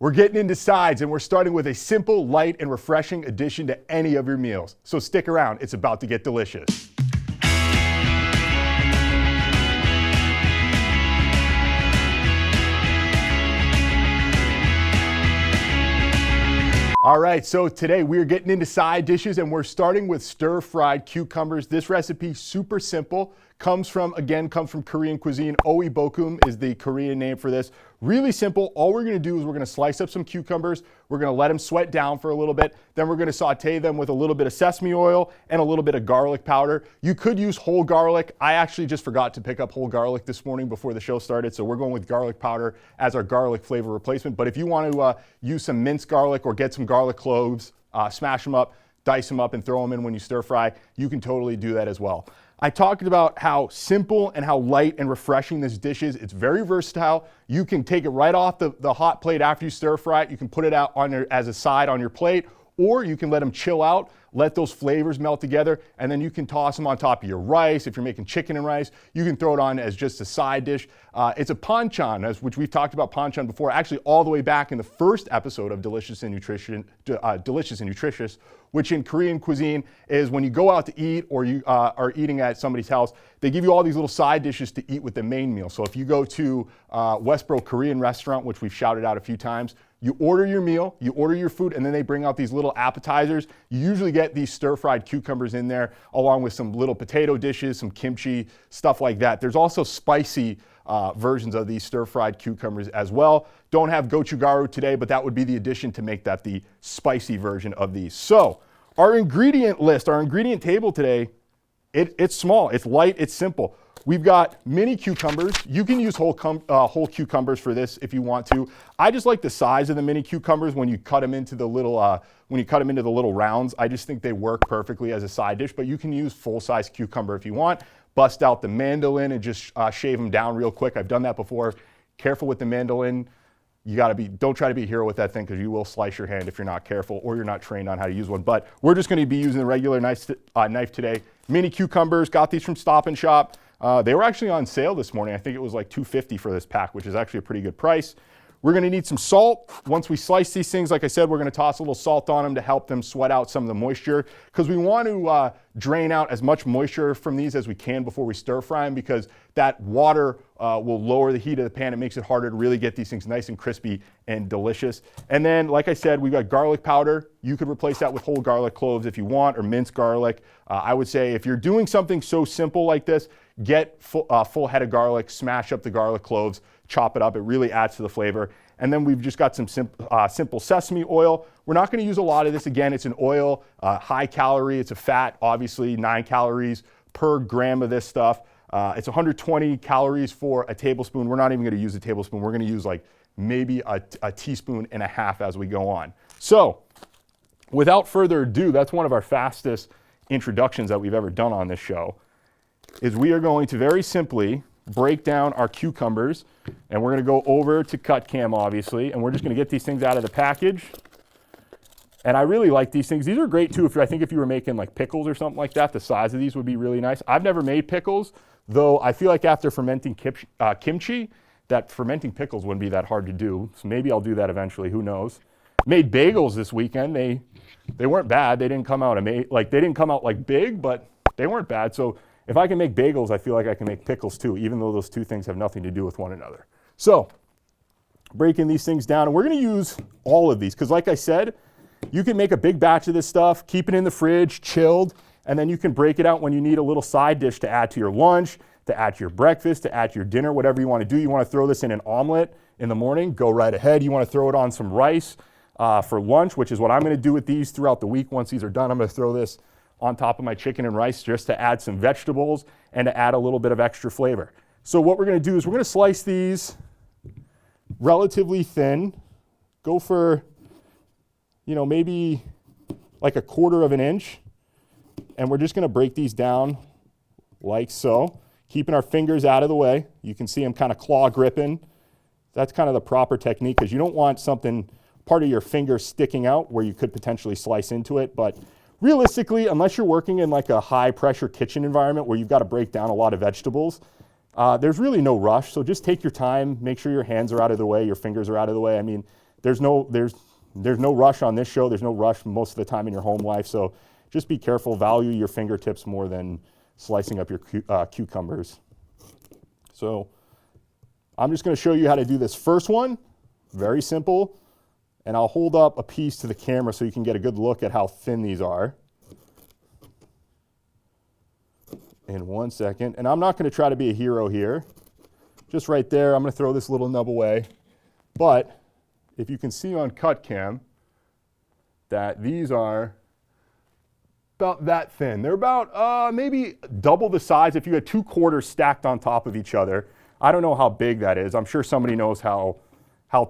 We're getting into sides, and we're starting with a simple, light, and refreshing addition to any of your meals. So stick around, it's about to get delicious. All right, so today we're getting into side dishes, and we're starting with stir-fried cucumbers. This recipe, super simple, comes from Korean cuisine. Bokkeum is the Korean name for this. Really simple. All we're gonna do is we're gonna slice up some cucumbers. We're gonna let them sweat down for a little bit. Then we're gonna saute them with a little bit of sesame oil and a little bit of garlic powder. You could use whole garlic. I actually just forgot to pick up whole garlic this morning before the show started, so we're going with garlic powder as our garlic flavor replacement. But if you want to use some minced garlic or get some garlic cloves, smash them up, dice them up and throw them in when you stir fry, you can totally do that as well. I talked about how simple and how light and refreshing this dish is. It's very versatile. You can take it right off the hot plate after you stir fry it. You can put it out as a side on your plate, or you can let them chill out, let those flavors melt together, and then you can toss them on top of your rice. If you're making chicken and rice, you can throw it on as just a side dish. It's a panchan, which we've talked about panchan before, actually all the way back in the first episode of Delicious and Nutritious, which in Korean cuisine is when you go out to eat or you are eating at somebody's house, they give you all these little side dishes to eat with the main meal. So if you go to Westboro Korean restaurant, which we've shouted out a few times, you order your meal, you order your food, and then they bring out these little appetizers. You usually get these stir-fried cucumbers in there, along with some little potato dishes, some kimchi, stuff like that. There's also spicy versions of these stir-fried cucumbers as well. Don't have gochugaru today, but that would be the addition to make that the spicy version of these. So our ingredient list, our ingredient table today, it's small, it's light, it's simple. We've got mini cucumbers. You can use whole cucumbers for this if you want to. I just like the size of the mini cucumbers when you cut them into the little rounds. I just think they work perfectly as a side dish, but you can use full-size cucumber if you want. Bust out the mandolin and just shave them down real quick. I've done that before. Careful with the mandolin. Don't try to be a hero with that thing because you will slice your hand if you're not careful or you're not trained on how to use one. But we're just gonna be using the regular knife today. Mini cucumbers, got these from Stop and Shop. They were actually on sale this morning. I think it was like $2.50 for this pack, which is actually a pretty good price. We're gonna need some salt. Once we slice these things, like I said, we're gonna toss a little salt on them to help them sweat out some of the moisture, because we want to drain out as much moisture from these as we can before we stir fry them, because that water will lower the heat of the pan. It makes it harder to really get these things nice and crispy and delicious. And then, like I said, we've got garlic powder. You could replace that with whole garlic cloves if you want, or minced garlic. I would say if you're doing something so simple like this, get full head of garlic, smash up the garlic cloves, chop it up. It really adds to the flavor. And then we've just got some simple sesame oil. We're not gonna use a lot of this. Again, it's an oil, high calorie, it's a fat, obviously 9 calories per gram of this stuff. It's 120 calories for a tablespoon. We're not even gonna use a tablespoon. We're gonna use like maybe a teaspoon and a half as we go on. So without further ado, that's one of our fastest introductions that we've ever done on this show, is we are going to very simply break down our cucumbers, and we're gonna go over to cut cam, obviously, and we're just gonna get these things out of the package. And I really like these things. These are great too if you were making like pickles or something like that. The size of these would be really nice. I've never made pickles, though I feel like after fermenting kimchi, that fermenting pickles wouldn't be that hard to do. So maybe I'll do that eventually, who knows. Made bagels this weekend. They weren't bad. They didn't come out like big, but they weren't bad. So if I can make bagels, I feel like I can make pickles too, even though those two things have nothing to do with one another. So breaking these things down, and we're gonna use all of these, because like I said, you can make a big batch of this stuff, keep it in the fridge, chilled, and then you can break it out when you need a little side dish to add to your lunch, to add to your breakfast, to add to your dinner, whatever you wanna do. You wanna throw this in an omelet in the morning, go right ahead. You wanna throw it on some rice for lunch, which is what I'm gonna do with these throughout the week. Once these are done, I'm gonna throw this on top of my chicken and rice just to add some vegetables and to add a little bit of extra flavor. So what we're gonna do is we're gonna slice these relatively thin. Go for, maybe like 1/4 of an inch. And we're just gonna break these down like so, keeping our fingers out of the way. You can see them kind of claw gripping. That's kind of the proper technique, because you don't want part of your finger sticking out where you could potentially slice into it. But realistically, unless you're working in like a high pressure kitchen environment where you've got to break down a lot of vegetables, there's really no rush. So just take your time, make sure your hands are out of the way, your fingers are out of the way. I mean, there's no rush on this show. There's no rush most of the time in your home life. So just be careful. Value your fingertips more than slicing up your cucumbers. So I'm just going to show you how to do this first one. Very simple. And I'll hold up a piece to the camera so you can get a good look at how thin these are. In 1 second. And I'm not going to try to be a hero here. Just right there, I'm going to throw this little nub away. But if you can see on cut cam that these are about that thin. They're about maybe double the size if you had 2 quarters stacked on top of each other. I don't know how big that is. I'm sure somebody knows how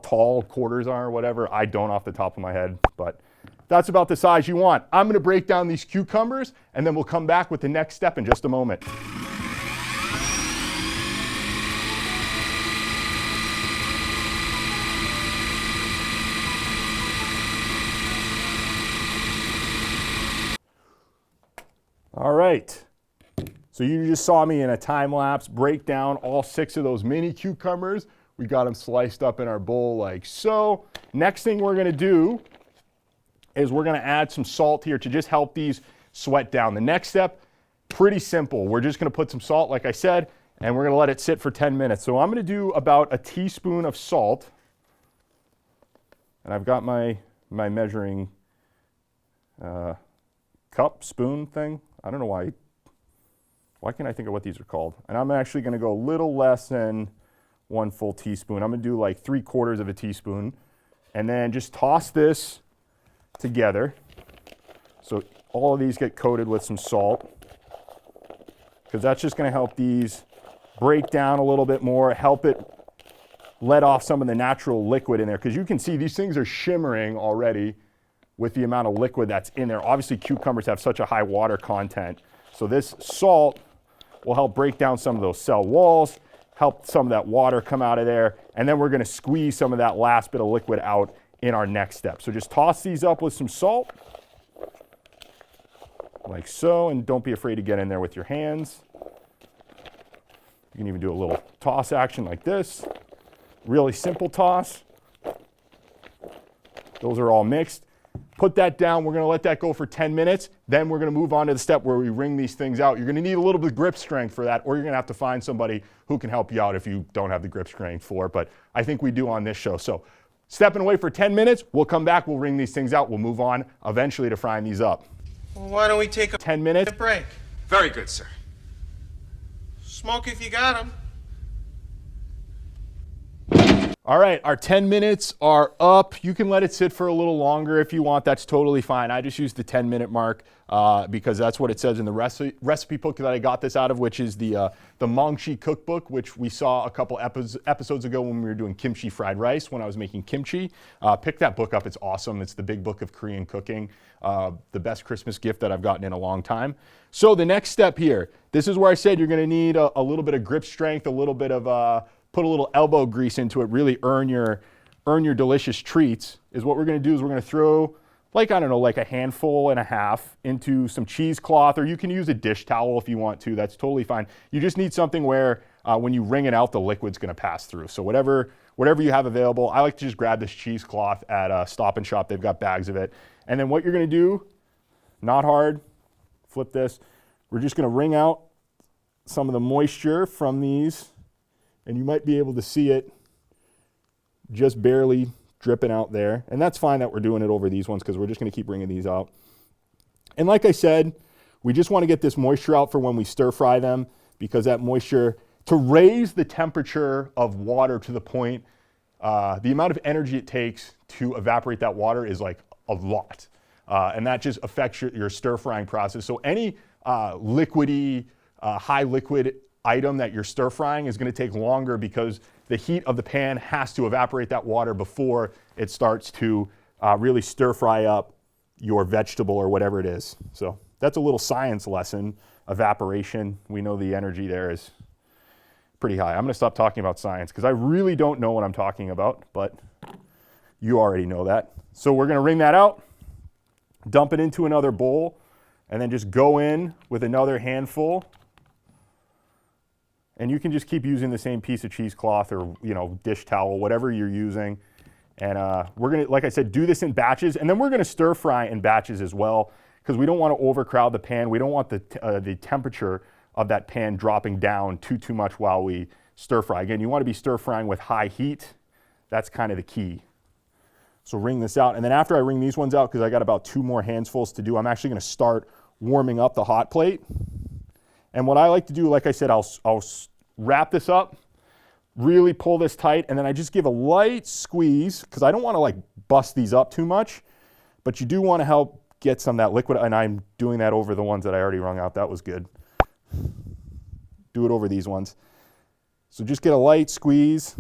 tall quarters are or whatever. I don't off the top of my head, but that's about the size you want. I'm going to break down these cucumbers, and then we'll come back with the next step in just a moment. All right, so you just saw me in a time lapse break down all 6 of those mini cucumbers. We got them sliced up in our bowl like so. Next thing we're going to do is we're going to add some salt here to just help these sweat down. The next step, pretty simple. We're just going to put some salt, like I said, and we're going to let it sit for 10 minutes. So I'm going to do about a teaspoon of salt. And I've got my measuring cup, spoon thing. I don't know why can't I think of what these are called? And I'm actually going to go a little less than 1 full teaspoon. I'm going to do like 3/4 of a teaspoon. And then just toss this together. So all of these get coated with some salt, because that's just going to help these break down a little bit more, help it let off some of the natural liquid in there. Because you can see these things are shimmering already with the amount of liquid that's in there. Obviously, cucumbers have such a high water content. So this salt will help break down some of those cell walls, help some of that water come out of there, and then we're going to squeeze some of that last bit of liquid out in our next step. So just toss these up with some salt, like so, and don't be afraid to get in there with your hands. You can even do a little toss action like this. Really simple toss. Those are all mixed. Put that down. We're going to let that go for 10 minutes. Then we're going to move on to the step where we wring these things out. You're going to need a little bit of grip strength for that, or you're going to have to find somebody who can help you out if you don't have the grip strength for it. But I think we do on this show. So stepping away for 10 minutes. We'll come back. We'll wring these things out. We'll move on eventually to frying these up. Well, why don't we take a 10-minute break? Very good, sir. Smoke if you got 'em. All right, our 10 minutes are up. You can let it sit for a little longer if you want. That's totally fine. I just used the 10-minute mark because that's what it says in the recipe book that I got this out of, which is the Mongshi cookbook, which we saw a couple episodes ago when we were doing kimchi fried rice, when I was making kimchi. Pick that book up. It's awesome. It's the big book of Korean cooking, the best Christmas gift that I've gotten in a long time. So the next step here, this is where I said you're going to need a little bit of grip strength, a little bit of put a little elbow grease into it, really earn your delicious treats, is what we're going to do is we're going to throw, like, I don't know, like a handful and a half into some cheesecloth, or you can use a dish towel if you want to. That's totally fine. You just need something where when you wring it out, the liquid's going to pass through. So whatever you have available. I like to just grab this cheesecloth at Stop and Shop. They've got bags of it. And then what you're going to do, not hard, flip this. We're just going to wring out some of the moisture from these. And you might be able to see it just barely dripping out there. And that's fine that we're doing it over these ones because we're just going to keep wringing these out. And like I said, we just want to get this moisture out for when we stir fry them, because that moisture, to raise the temperature of water to the point, the amount of energy it takes to evaporate that water is like a lot. And that just affects your stir frying process. So any liquidy, high liquid item that you're stir frying is going to take longer because the heat of the pan has to evaporate that water before it starts to really stir fry up your vegetable or whatever it is. So that's a little science lesson. Evaporation, we know the energy there is pretty high. I'm going to stop talking about science because I really don't know what I'm talking about, but you already know that. So we're going to wring that out, dump it into another bowl, and then just go in with another handful. And you can just keep using the same piece of cheesecloth or, dish towel, whatever you're using. And we're gonna, like I said, do this in batches, and then we're gonna stir fry in batches as well, because we don't want to overcrowd the pan. We don't want the temperature of that pan dropping down too much while we stir fry. Again, you want to be stir frying with high heat. That's kind of the key. So wring this out, and then after I wring these ones out, because I got about 2 more handfuls to do, I'm actually gonna start warming up the hot plate. And what I like to do, like I said, I'll wrap this up, really pull this tight, and then I just give a light squeeze, because I don't want to like bust these up too much, but you do want to help get some of that liquid, and I'm doing that over the ones that I already wrung out. That was good. Do it over these ones. So just get a light squeeze.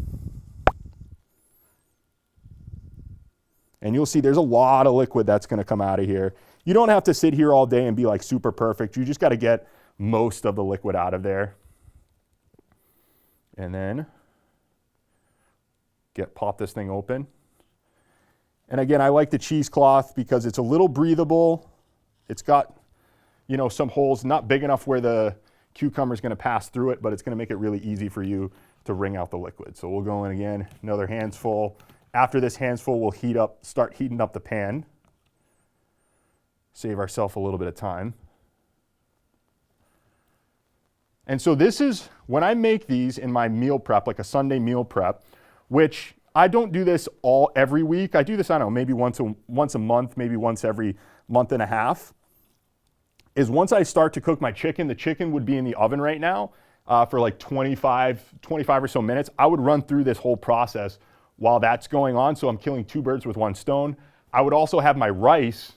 And you'll see there's a lot of liquid that's going to come out of here. You don't have to sit here all day and be like super perfect. You just got to get most of the liquid out of there. And then pop this thing open. And again, I like the cheesecloth because it's a little breathable. It's got, you know, some holes, not big enough where the cucumber is going to pass through it, but it's going to make it really easy for you to wring out the liquid. So we'll go in again, another handful. After this handful, we'll start heating up the pan. Save ourselves a little bit of time. And so this is, when I make these in my meal prep, like a Sunday meal prep, which I don't do this every week. I do this, I don't know, maybe once a month, maybe once every month and a half, is once I start to cook my chicken, the chicken would be in the oven right now for like 25 or so minutes. I would run through this whole process while that's going on, so I'm killing 2 birds with 1 stone. I would also have my rice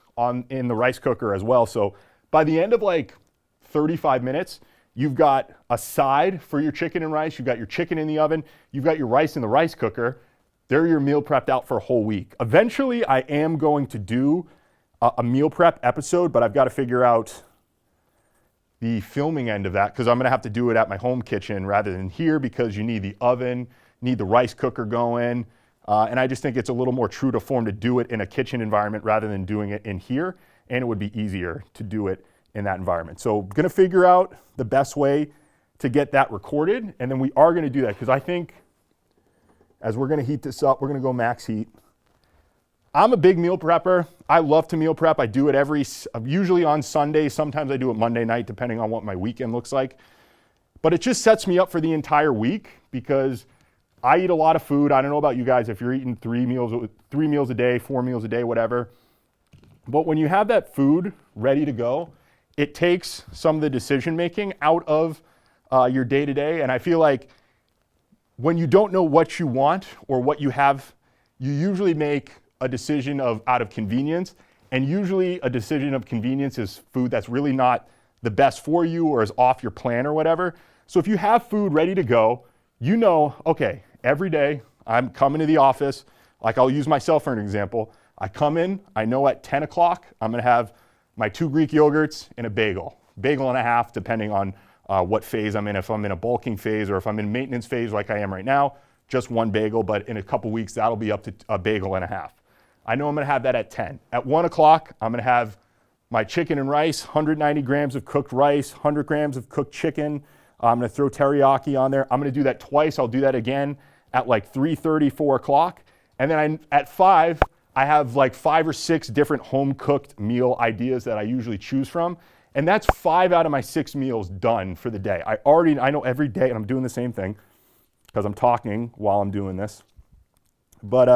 in the rice cooker as well. So by the end of like 35 minutes, you've got a side for your chicken and rice, you've got your chicken in the oven, you've got your rice in the rice cooker. They're your meal prepped out for a whole week. Eventually, I am going to do a meal prep episode, but I've got to figure out the filming end of that, because I'm going to have to do it at my home kitchen rather than here, because you need the oven, need the rice cooker going, and I just think it's a little more true to form to do it in a kitchen environment rather than doing it in here, and it would be easier to do it in that environment. So I'm going to figure out the best way to get that recorded, and then we are going to do that, because I think as we're going to heat this up, we're going to go max heat. I'm a big meal prepper. I love to meal prep. I do it usually on Sundays. Sometimes I do it Monday night, depending on what my weekend looks like. But it just sets me up for the entire week, because I eat a lot of food. I don't know about you guys, if you're eating 3 meals a day, 4 meals a day, whatever. But when you have that food ready to go, it takes some of the decision making out of your day to day. And I feel like when you don't know what you want or what you have, you usually make a decision out of convenience. And usually a decision of convenience is food that's really not the best for you or is off your plan or whatever. So if you have food ready to go, you know, okay, every day I'm coming to the office, like I'll use myself for an example. I come in, I know at 10 o'clock, I'm gonna have my 2 Greek yogurts and a bagel and a half, depending on what phase I'm in. If I'm in a bulking phase or if I'm in maintenance phase like I am right now, just 1 bagel, but in a couple weeks, that'll be up to a bagel and a half. I know I'm gonna have that at 10. At 1 o'clock, I'm gonna have my chicken and rice, 190 grams of cooked rice, 100 grams of cooked chicken. I'm gonna throw teriyaki on there. I'm gonna do that twice. I'll do that again at like 3:30, 4 o'clock. And then at 5, I have like 5 or 6 different home cooked meal ideas that I usually choose from. And that's 5 out of my 6 meals done for the day. I know every day, and I'm doing the same thing because I'm talking while I'm doing this. But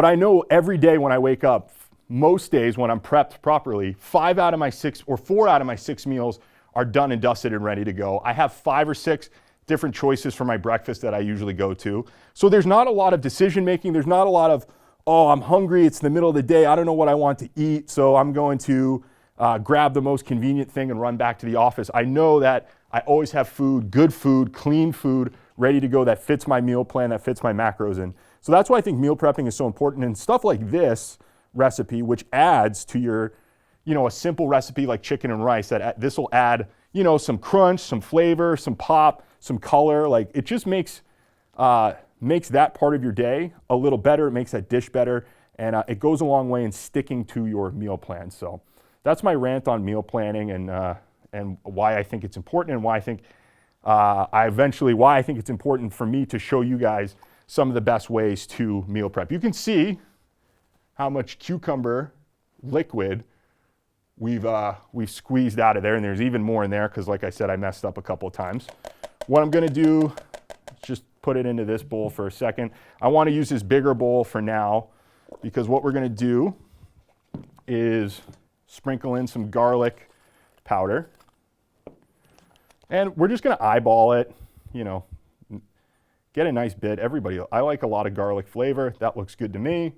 I know every day when I wake up, most days when I'm prepped properly, 4 out of my 6 meals are done and dusted and ready to go. I have 5 or 6 different choices for my breakfast that I usually go to. So there's not a lot of decision making. There's not a lot of, oh, I'm hungry, it's the middle of the day, I don't know what I want to eat, so I'm going to grab the most convenient thing and run back to the office. I know that I always have food, good food, clean food, ready to go that fits my meal plan, that fits my macros in. So that's why I think meal prepping is so important. And stuff like this recipe, which adds to your, a simple recipe like chicken and rice, that this will add, some crunch, some flavor, some pop, some color. Like it just makes that part of your day a little better. It makes that dish better. And it goes a long way in sticking to your meal plan. So that's my rant on meal planning and why I think it's important, and why I think why I think it's important for me to show you guys some of the best ways to meal prep. You can see how much cucumber liquid we've squeezed out of there, and there's even more in there because, like I said, I messed up a couple of times. What I'm gonna do is just put it into this bowl for a second. I wanna use this bigger bowl for now because what we're gonna do is sprinkle in some garlic powder. And we're just gonna eyeball it, you know, get a nice bit. I like a lot of garlic flavor. That looks good to me.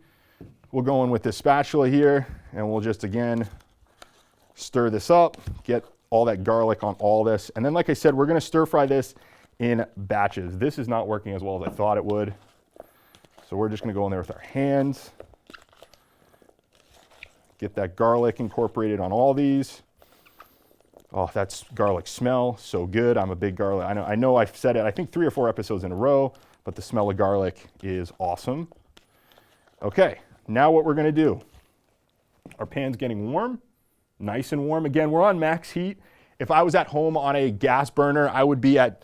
We'll go in with this spatula here and we'll just, again, stir this up, get all that garlic on all this. And then, like I said, we're gonna stir fry this in batches. This is not working as well as I thought it would. So we're just gonna go in there with our hands, get that garlic incorporated on all these. Oh, that's garlic smell, so good. I'm a big garlic. I know I've said it, I think 3 or 4 episodes in a row, but the smell of garlic is awesome. Okay, now what we're gonna do, our pan's getting warm, nice and warm. Again, we're on max heat. If I was at home on a gas burner, I would be at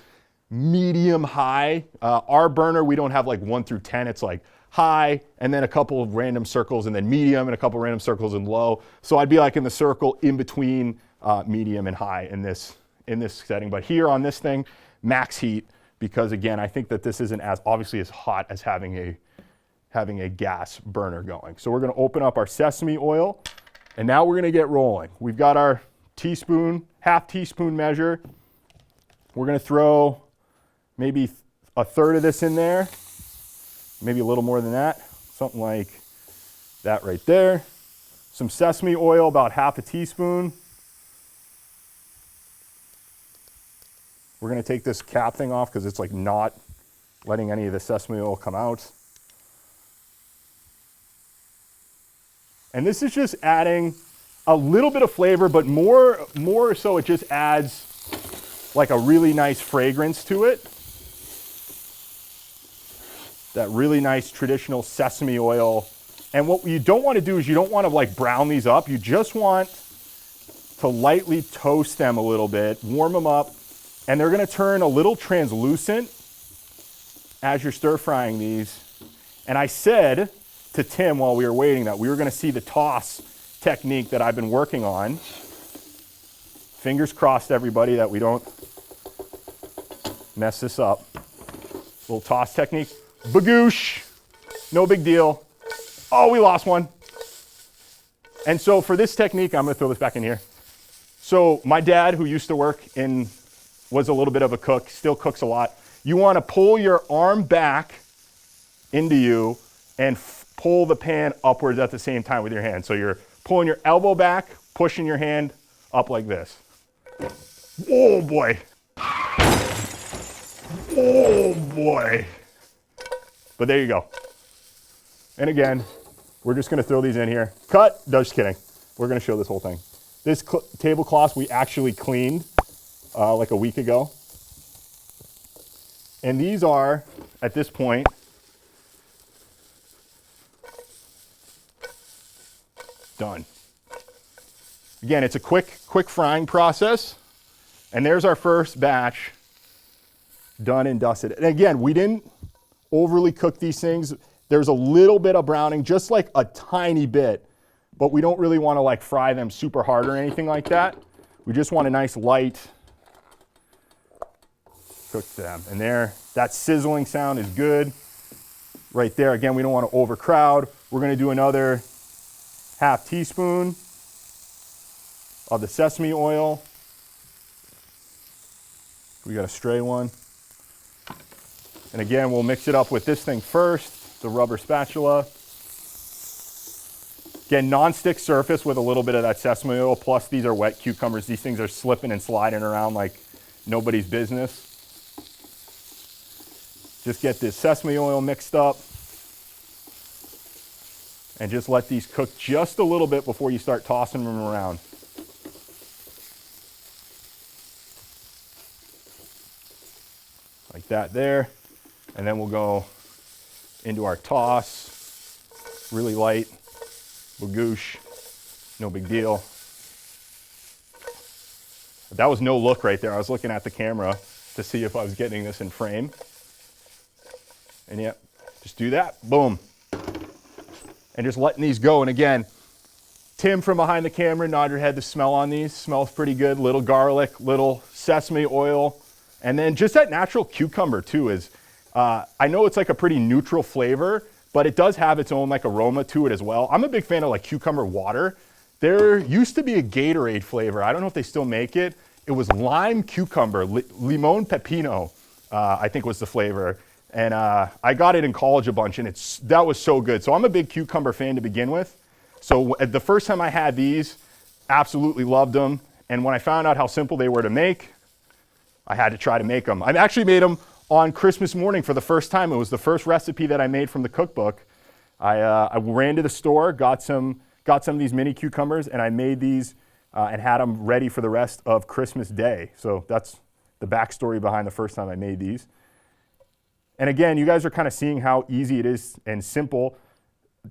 medium high. Our burner, we don't have like 1 through 10. It's like high, and then a couple of random circles, and then medium, and a couple of random circles and low. So I'd be like in the circle in between medium and high in this setting. But here on this thing, max heat, because again, I think that this isn't as obviously as hot as having a gas burner going. So we're gonna open up our sesame oil, and now we're gonna get rolling. We've got our teaspoon, half teaspoon measure. We're gonna throw maybe a third of this in there, maybe a little more than that, something like that right there. Some sesame oil, about half a teaspoon. We're gonna take this cap thing off because it's like not letting any of the sesame oil come out. And this is just adding a little bit of flavor, but more so it just adds like a really nice fragrance to it. That really nice traditional sesame oil. And what you don't want to do is you don't want to like brown these up. You just want to lightly toast them a little bit, warm them up, and they're going to turn a little translucent as you're stir frying these. And I said to Tim while we were waiting that we were going to see the toss technique that I've been working on. Fingers crossed, everybody, that we don't mess this up. Little toss technique. Bagoosh, no big deal. Oh, we lost one. And so for this technique, I'm gonna throw this back in here. So my dad, who used to work was a little bit of a cook, still cooks a lot. You wanna pull your arm back into you and pull the pan upwards at the same time with your hand. So you're pulling your elbow back, pushing your hand up like this. Oh boy. Oh boy. But there you go. And again, we're just gonna throw these in here. Cut, just kidding. We're gonna show this whole thing. This tablecloth we actually cleaned like a week ago. And these are, at this point, done. Again, it's a quick frying process. And there's our first batch done and dusted. And again, we didn't overly cook these things. There's a little bit of browning, just like a tiny bit, but we don't really want to like fry them super hard or anything like that. We just want a nice light cook to them. And there, that sizzling sound is good right there. Again, we don't want to overcrowd. We're going to do another half teaspoon of the sesame oil. We got a stray one. And again, we'll mix it up with this thing first, the rubber spatula. Again, non-stick surface with a little bit of that sesame oil, plus these are wet cucumbers. These things are slipping and sliding around like nobody's business. Just get this sesame oil mixed up and just let these cook just a little bit before you start tossing them around. Like that there. And then we'll go into our toss, really light, bagoosh, no big deal. That was no look right there. I was looking at the camera to see if I was getting this in frame. And yeah, Just do that, boom. And just letting these go. And again, Tim from behind the camera, nod your head, the smell on these smells pretty good. Little garlic, little sesame oil. And then just that natural cucumber too is, I know it's like a pretty neutral flavor, but it does have its own like aroma to it as well. I'm a big fan of like cucumber water. There used to be a Gatorade flavor. I don't know if they still make it. It was lime cucumber, limon pepino, I think was the flavor. And I got it in college a bunch, and that was so good. So I'm a big cucumber fan to begin with. So the first time I had these, absolutely loved them. And when I found out how simple they were to make, I had to try to make them. I've actually made them on Christmas morning for the first time. It was the first recipe that I made from the cookbook. I ran to the store, got some of these mini cucumbers, and I made these and had them ready for the rest of Christmas Day. So that's the backstory behind the first time I made these. And again, you guys are kind of seeing how easy it is and simple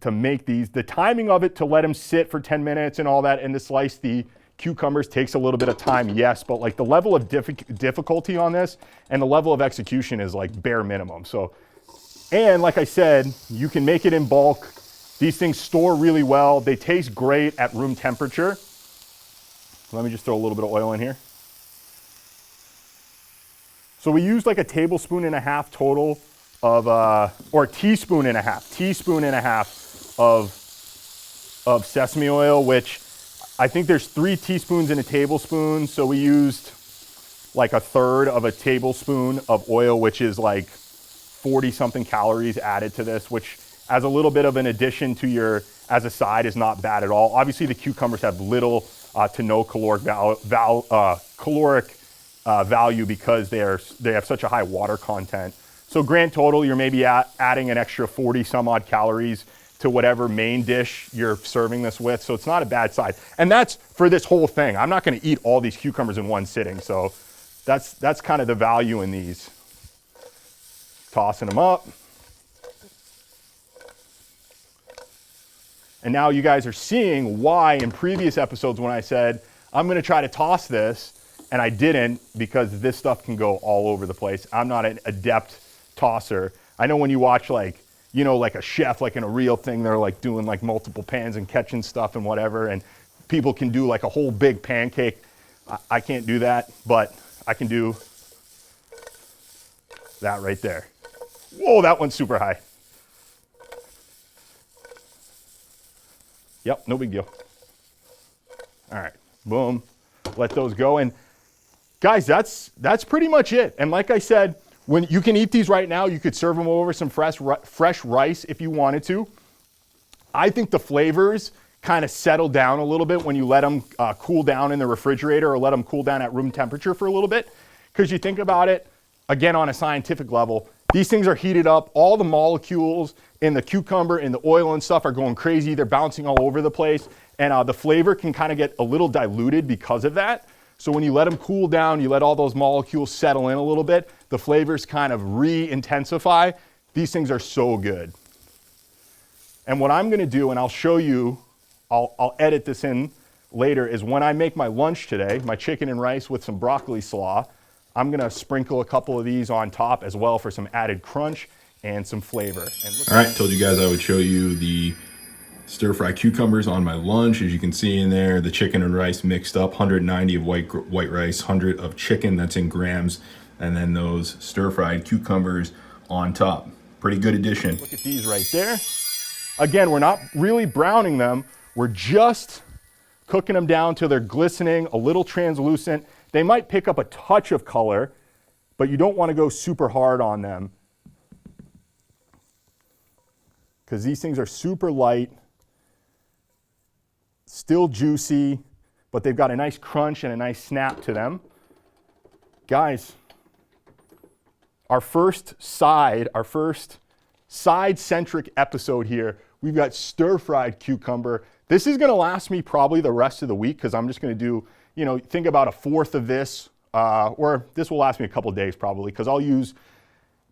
to make these. The timing of it to let them sit for 10 minutes and all that and to slice the cucumbers takes a little bit of time, yes, but like the level of difficulty on this and the level of execution is like bare minimum. So, and like I said, you can make it in bulk. These things store really well. They taste great at room temperature. Let me just throw a little bit of oil in here. So we used like a tablespoon and a half total of, or a teaspoon and a half of sesame oil, which I think there's 3 teaspoons in a tablespoon. So we used like a third of a tablespoon of oil, which is like 40 something calories added to this, which as a little bit of an addition to your, as a side is not bad at all. Obviously the cucumbers have little to no caloric value because they have such a high water content. So grand total, you're maybe adding an extra 40 some odd calories to whatever main dish you're serving this with. So it's not a bad side. And that's for this whole thing. I'm not gonna eat all these cucumbers in one sitting. So that's kind of the value in these. Tossing them up. And now you guys are seeing why in previous episodes when I said, I'm gonna try to toss this, and I didn't, because this stuff can go all over the place. I'm not an adept tosser. I know when you watch like, you know, like a chef, like in a real thing, they're like doing like multiple pans and catching stuff and whatever, and people can do like a whole big pancake. I can't do that, but I can do that right there. Whoa, that one's super high. Yep, no big deal. All right, boom, let those go. And guys, that's pretty much it. And like I said, when you can eat these right now, you could serve them over some fresh rice if you wanted to. I think the flavors kind of settle down a little bit when you let them cool down in the refrigerator or let them cool down at room temperature for a little bit. Because you think about it, again, on a scientific level, these things are heated up. All the molecules in the cucumber and the oil and stuff are going crazy. They're bouncing all over the place. And the flavor can kind of get a little diluted because of that. So when you let them cool down, you let all those molecules settle in a little bit, the flavors kind of re-intensify. These things are so good. And what I'm gonna do, and I'll show you, I'll edit this in later, is when I make my lunch today, my chicken and rice with some broccoli slaw, I'm gonna sprinkle a couple of these on top as well for some added crunch and some flavor. All right, told you guys I would show you the stir-fry cucumbers on my lunch. As you can see in there, the chicken and rice mixed up, 190 of white rice, 100 of chicken, that's in grams, and then those stir-fried cucumbers on top. Pretty good addition. Look at these right there. Again, we're not really browning them. We're just cooking them down till they're glistening, a little translucent. They might pick up a touch of color, but you don't want to go super hard on them because these things are super light, still juicy, but they've got a nice crunch and a nice snap to them. Guys, our first side-centric episode here, we've got stir-fried cucumber. This is gonna last me probably the rest of the week because I'm just gonna do, you know, think about a fourth of this, or this will last me a couple of days probably because I'll use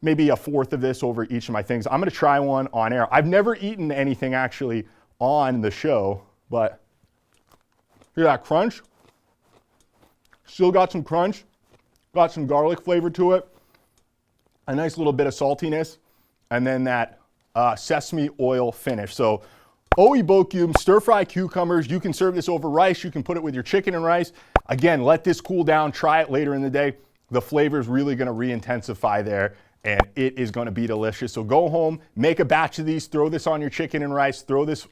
maybe a fourth of this over each of my things. I'm gonna try one on air. I've never eaten anything actually on the show, but hear that crunch? Still got some crunch, got some garlic flavor to it, a nice little bit of saltiness, and then that sesame oil finish. So Bokkeum stir-fry cucumbers. You can serve this over rice. You can put it with your chicken and rice. Again, let this cool down. Try it later in the day. The flavor is really going to re-intensify there, and it is going to be delicious. So go home, make a batch of these, throw this on your chicken and rice. Throw this,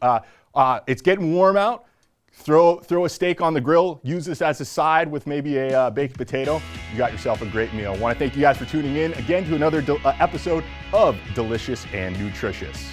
it's getting warm out. Throw a steak on the grill. Use this as a side with maybe a baked potato. You got yourself a great meal. I want to thank you guys for tuning in again to another episode of Delicious and Nutritious.